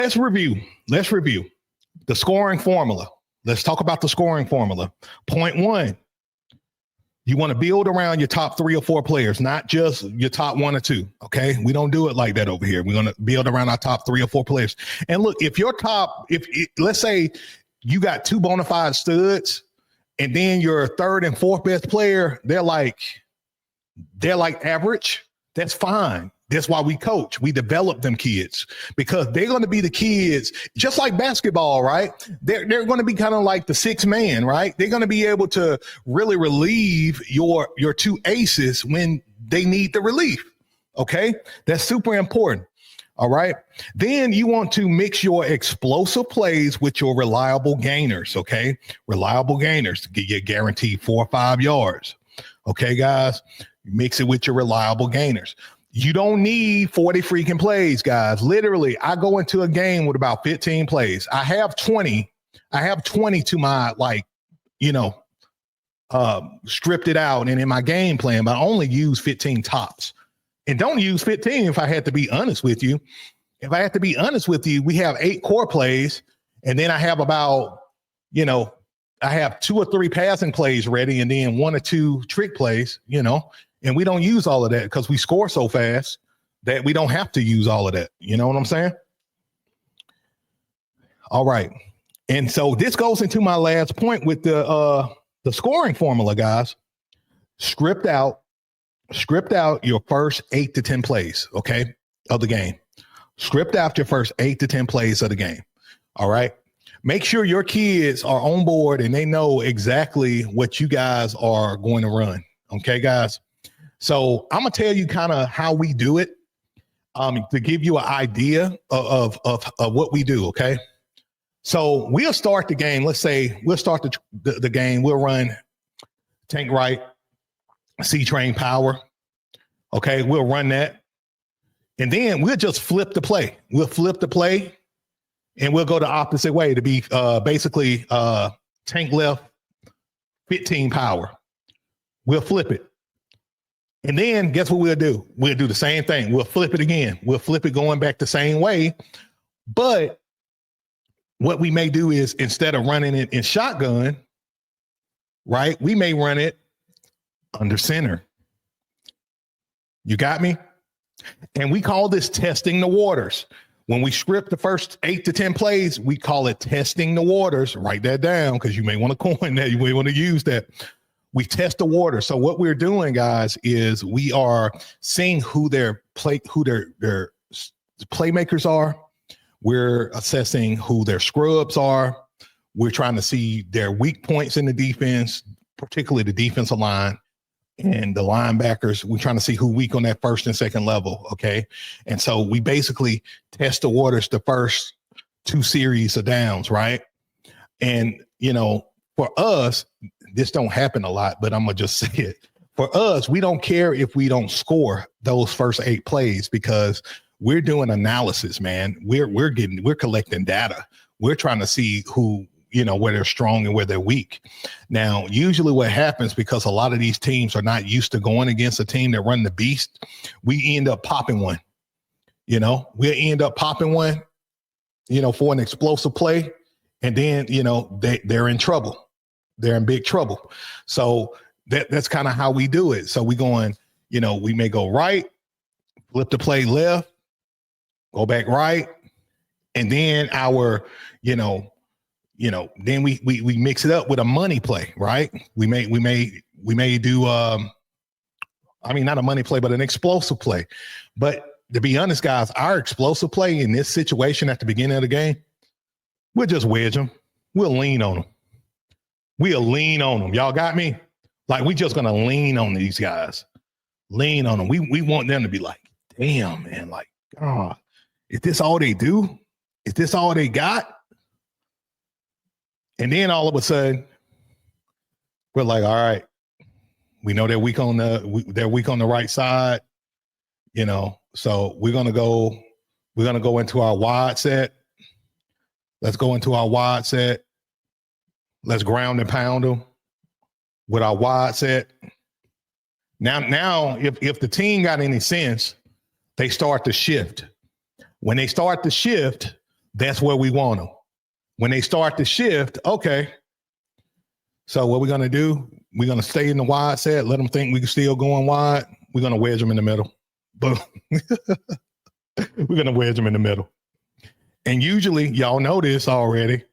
let's review. Let's review the scoring formula. Let's talk about the scoring formula. Point one, you want to build around your top 3 or 4 players, not just your top 1 or 2. Okay. We don't do it like that over here. We're going to build around our top 3 or 4 players. And look, if your top, let's say you got 2 bona fide studs and then your 3rd and 4th best player, they're like average. That's fine. That's why we coach. We develop them kids because they're going to be the kids, just like basketball, right? They're going to be kind of like the 6th man, right? They're going to be able to really relieve your 2 aces when they need the relief. Okay. That's super important. All right. Then you want to mix your explosive plays with your reliable gainers. Okay. Reliable gainers to get you guaranteed 4 or 5 yards. Okay, guys, mix it with your reliable gainers. You don't need 40 freaking plays, guys. Literally, I go into a game with about 15 plays. I have 20. I have 20 to my, stripped it out and in my game plan, but I only use 15 tops. And don't use 15 if I had to be honest with you. If I had to be honest with you, we have 8 core plays, and then I have about, I have 2 or 3 passing plays ready, and then 1 or 2 trick plays, and we don't use all of that because we score so fast that we don't have to use all of that. You know what I'm saying? All right. And so this goes into my last point with the scoring formula, guys. Script out your first 8 to 10 plays, okay, of the game. Script out your first 8 to 10 plays of the game. All right. Make sure your kids are on board and they know exactly what you guys are going to run. Okay, guys. So I'm going to tell you kind of how we do it to give you an idea of what we do. Okay. So we'll start the game. Let's say we'll start the game. We'll run tank right, C-train power. Okay. We'll run that. And then we'll just flip the play. We'll flip the play and we'll go the opposite way to be basically tank left, 15 power. We'll flip it. And then guess what we'll do? We'll do the same thing. We'll flip it again. We'll flip it going back the same way. But what we may do is instead of running it in shotgun, right, we may run it under center. You got me? And we call this testing the waters. When we script the first 8 to 10 plays, we call it testing the waters. Write that down because you may want to coin that. You may want to use that. We test the water. So what we're doing, guys, is we are seeing who their playmakers are. We're assessing who their scrubs are. We're trying to see their weak points in the defense, particularly the defensive line and the linebackers. We're trying to see who weak on that first and second level. Okay. And so we basically test the waters the first 2 series of downs, right? And, for us, this don't happen a lot, but I'm going to just say it. For us, we don't care if we don't score those first 8 plays because we're doing analysis, man. We're collecting data. We're trying to see who, where they're strong and where they're weak. Now, usually what happens, because a lot of these teams are not used to going against a team that run the beast, we end up popping one. We end up popping one, for an explosive play. And then, they're in trouble. They're in big trouble. So that's kind of how we do it. So we going, we may go right, flip the play left, go back right. And then then we mix it up with a money play, right? We may do, not a money play, but an explosive play. But to be honest, guys, our explosive play in this situation at the beginning of the game, we'll just wedge them. We'll lean on them. Y'all got me? Like, we just going to lean on these guys. Lean on them. We want them to be like, damn, man, like, God, is this all they do? Is this all they got? And then all of a sudden, we're like, all right, we know they're weak on the right side, so we're going to go into our wide set. Let's go into our wide set. Let's ground and pound them with our wide set. Now, if the team got any sense, they start to shift. When they start to shift, That's where we want them. When they start to shift, okay. So what we're going to do, we're going to stay in the wide set, let them think we can still going wide. We're going to wedge them in the middle. Boom. We're going to wedge them in the middle. And usually, y'all know this already,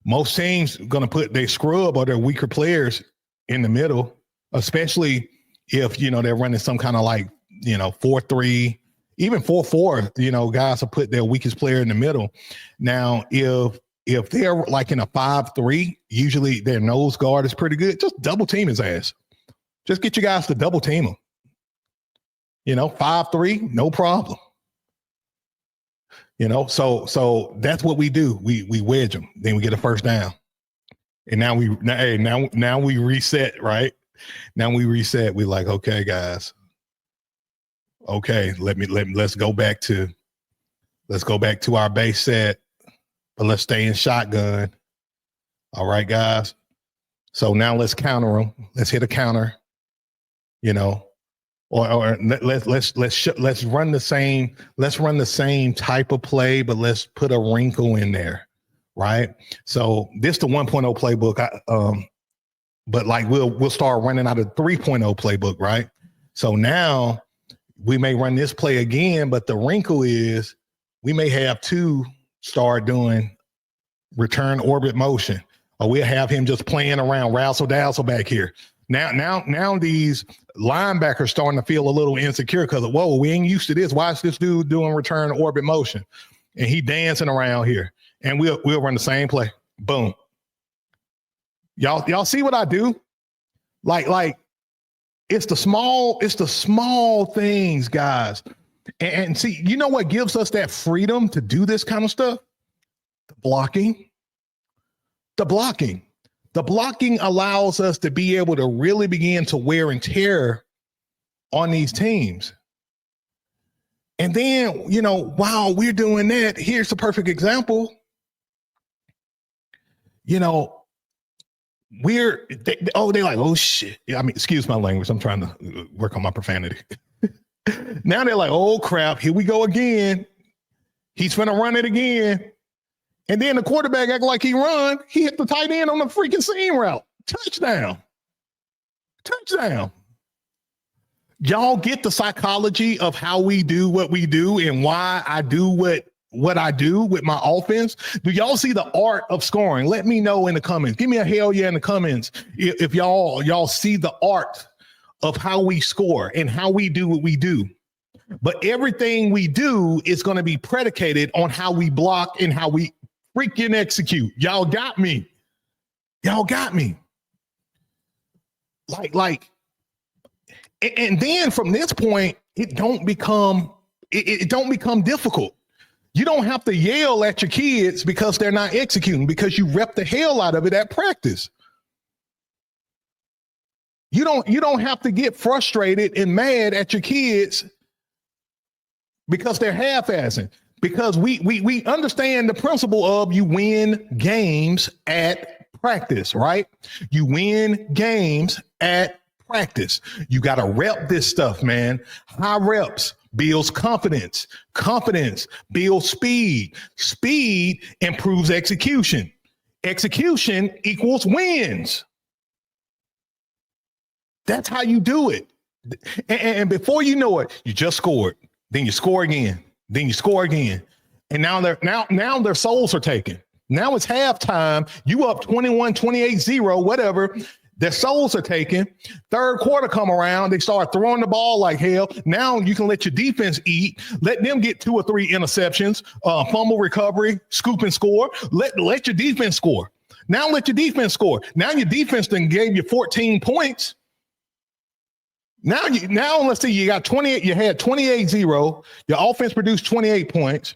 most teams going to put their scrub or their weaker players in the middle, especially if, they're running some kind of 4-3, even 4-4, guys will put their weakest player in the middle. Now, if they're like in a 5-3, usually their nose guard is pretty good. Just double team his ass. Just get you guys to double team him. 5-3, no problem. So that's what we do. We wedge them. Then we get a first down. And now we reset, right? Now we reset. We're like, okay, guys. Okay, let's go back to our base set, but let's stay in shotgun. All right, guys. So now let's counter them. Let's hit a counter. Or let's run the same. Let's run the same type of play, but let's put a wrinkle in there, right? So this the 1.0 playbook. But we'll start running out of 3.0 playbook, right? So now we may run this play again, but the wrinkle is we may have to start doing return orbit motion, or we'll have him just playing around razzle-dazzle back here. Now these linebackers starting to feel a little insecure because whoa, we ain't used to this. Why is this dude doing return orbit motion? And he dancing around here. And we'll run the same play. Boom. Y'all see what I do? Like it's the small things, guys. And see, you know what gives us that freedom to do this kind of stuff? The blocking. The blocking allows us to be able to really begin to wear and tear on these teams. And then, while we're doing that, here's the perfect example. They're like, oh shit. I mean, excuse my language. I'm trying to work on my profanity. Now they're like, oh crap, here we go again. He's finna run it again. And then the quarterback act like he hit the tight end on the freaking seam route. Touchdown. Y'all get the psychology of how we do what we do and why I do what I do with my offense. Do y'all see the art of scoring? Let me know in the comments. Give me a hell yeah in the comments if y'all see the art of how we score and how we do what we do. But everything we do is going to be predicated on how we block and how we freaking execute. Y'all got me. Like, and then from this point, it don't become difficult. You don't have to yell at your kids because they're not executing, because you rep the hell out of it at practice. You don't have to get frustrated and mad at your kids because they're half-assing. Because we understand the principle of you win games at practice, right? You win games at practice. You got to rep this stuff, man. High reps builds confidence. Confidence builds speed. Speed improves execution. Execution equals wins. That's how you do it. And before you know it, you just scored. Then you score again. Then you score again. And now their souls are taken. Now it's halftime. You up 21-28-0, whatever. Their souls are taken. Third quarter come around. They start throwing the ball like hell. Now you can let your defense eat. Let them get 2 or 3 interceptions, fumble recovery, scoop and score. Let your defense score. Now let your defense score. Now your defense then gave you 14 points. Now let's see, you got 28, you had 28-0. Your offense produced 28 points.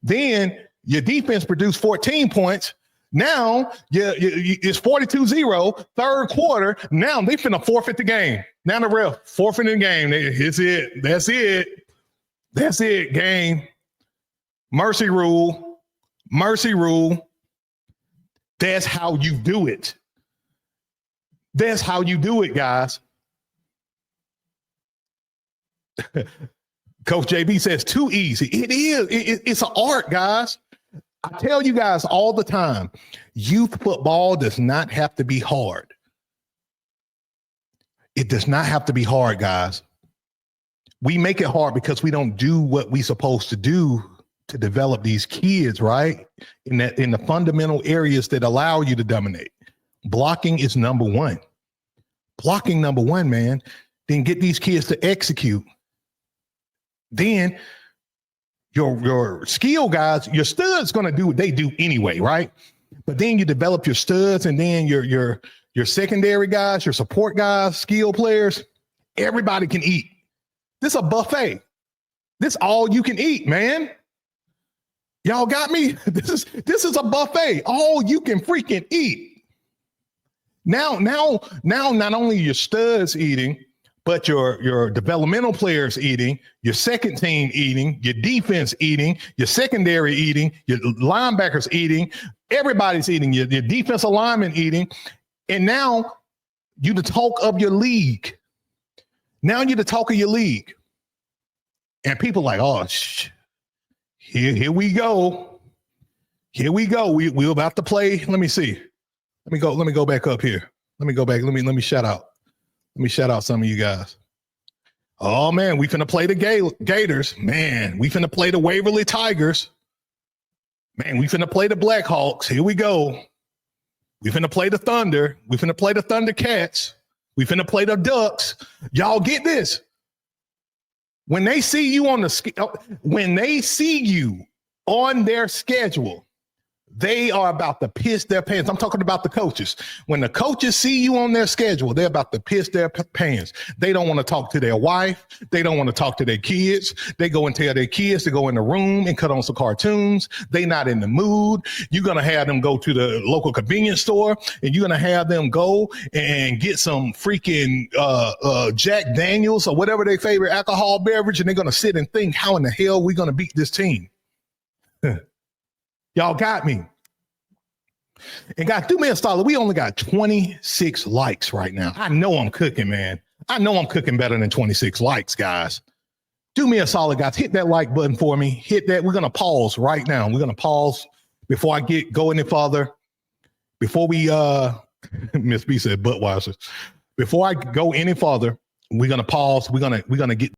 Then your defense produced 14 points. Now it's 42-0, third quarter. Now they finna forfeit the game. Now the ref forfeiting the game. It's it. That's it. That's it, game. Mercy rule. Mercy rule. That's how you do it. That's how you do it, guys. Coach JB says too easy. It is. It's an art, guys. I tell you guys all the time, youth football does not have to be hard. It does not have to be hard, guys. We make it hard because we don't do what we're supposed to do to develop these kids, right? In the fundamental areas that allow you to dominate. Blocking is number one. Blocking number one, man. Then get these kids to execute. Then your skill guys, your studs gonna do what they do anyway, right? But then you develop your studs, and then your secondary guys, your support guys, skill players, everybody can eat. This is a buffet. This all you can eat, man. Y'all got me? This is a buffet. All you can freaking eat. Now, not only your studs eating, but your developmental players eating, your second team eating, your defense eating, your secondary eating, your linebackers eating, everybody's eating, your defensive lineman eating. And now you the talk of your league. Now you're the talk of your league. And people like, oh, here we go. Here we go. We're about to play. Let me see. Let me go back up here. Let me go back. Let me shout out. Let me shout out some of you guys. Oh, man, we finna play the Gators. Man, we finna play the Waverly Tigers. Man, we finna play the Blackhawks. Here we go. We finna play the Thunder. We finna play the Thundercats. We finna play the Ducks. Y'all get this. When they see you on their schedule, they are about to piss their pants. I'm talking about the coaches. When the coaches see you on their schedule, they're about to piss their pants. They don't want to talk to their wife. They don't want to talk to their kids. They go and tell their kids to go in the room and cut on some cartoons. They not in the mood. You're going to have them go to the local convenience store, and you're going to have them go and get some freaking Jack Daniels or whatever their favorite alcohol beverage, and they're going to sit and think, how in the hell are we going to beat this team? Y'all got me. And guys, do me a solid. We only got 26 likes right now. I know I'm cooking, man. I know I'm cooking better than 26 likes, guys. Do me a solid, guys. Hit that like button for me. Hit that. We're going to pause right now. We're going to pause before I go any further. Before we, Miss B said Budweiser. Before I go any further, we're going to pause. We're going to get